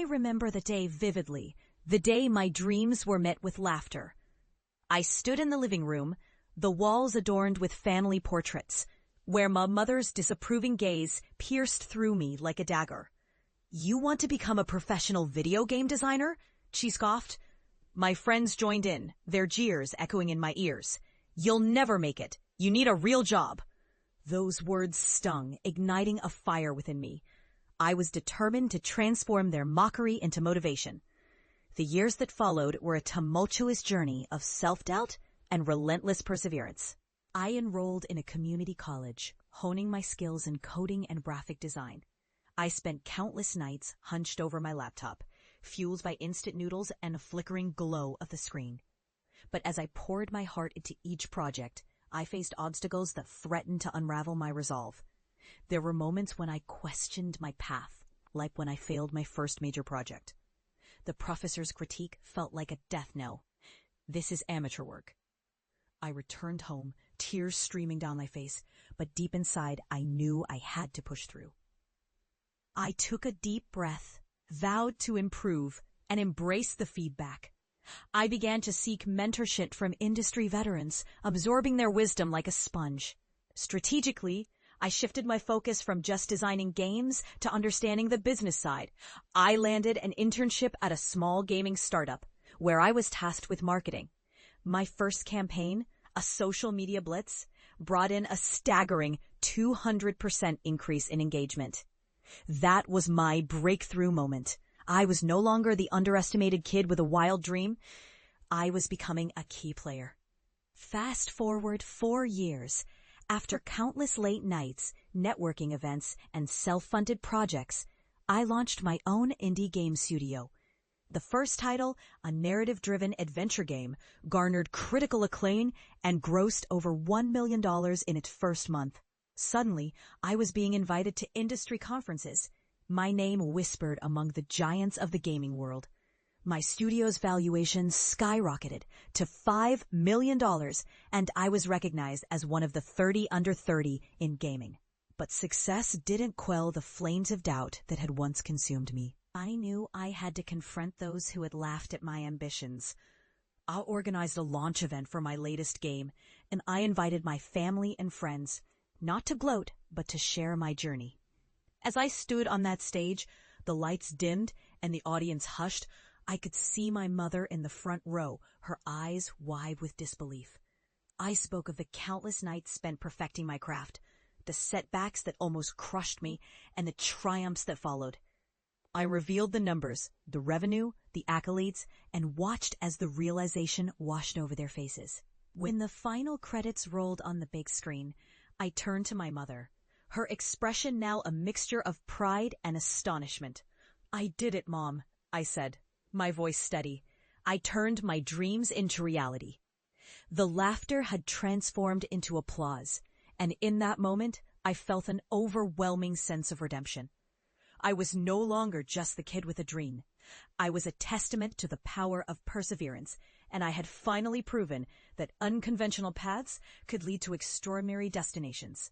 I remember the day vividly, the day my dreams were met with laughter. I stood in the living room, the walls adorned with family portraits, where my mother's disapproving gaze pierced through me like a dagger. "You want to become a professional video game designer?" she scoffed. My friends joined in, their jeers echoing in my ears. "You'll never make it. You need a real job." Those words stung, igniting a fire within me. I was determined to transform their mockery into motivation. The years that followed were a tumultuous journey of self-doubt and relentless perseverance. I enrolled in a community college, honing my skills in coding and graphic design. I spent countless nights hunched over my laptop, fueled by instant noodles and a flickering glow of the screen. But as I poured my heart into each project, I faced obstacles that threatened to unravel my resolve. There were moments when I questioned my path, like when I failed my first major project. The professor's critique felt like a death knell. "This is amateur work." I returned home, tears streaming down my face, but deep inside I knew I had to push through. I took a deep breath, vowed to improve, and embraced the feedback. I began to seek mentorship from industry veterans, absorbing their wisdom like a sponge. Strategically, I shifted my focus from just designing games to understanding the business side. I landed an internship at a small gaming startup, where I was tasked with marketing. My first campaign, a social media blitz, brought in a staggering 200% increase in engagement. That was my breakthrough moment. I was no longer the underestimated kid with a wild dream. I was becoming a key player. Fast forward 4 years. After countless late nights, networking events, and self-funded projects, I launched my own indie game studio. The first title, a narrative-driven adventure game, garnered critical acclaim and grossed over $1 million in its first month. Suddenly, I was being invited to industry conferences. My name whispered among the giants of the gaming world. My studio's valuation skyrocketed to $5 million, and I was recognized as one of the 30 under 30 in gaming. But success didn't quell the flames of doubt that had once consumed me. I knew I had to confront those who had laughed at my ambitions. I organized a launch event for my latest game, and I invited my family and friends, not to gloat, but to share my journey. As I stood on that stage, the lights dimmed and the audience hushed. I could see my mother in the front row, her eyes wide with disbelief. I spoke of the countless nights spent perfecting my craft, the setbacks that almost crushed me, and the triumphs that followed. I revealed the numbers, the revenue, the accolades, and watched as the realization washed over their faces. When the final credits rolled on the big screen, I turned to my mother, her expression now a mixture of pride and astonishment. "I did it, Mom," I said, my voice steady. I turned my dreams into reality. The laughter had transformed into applause, and in that moment, I felt an overwhelming sense of redemption. I was no longer just the kid with a dream. I was a testament to the power of perseverance, and I had finally proven that unconventional paths could lead to extraordinary destinations.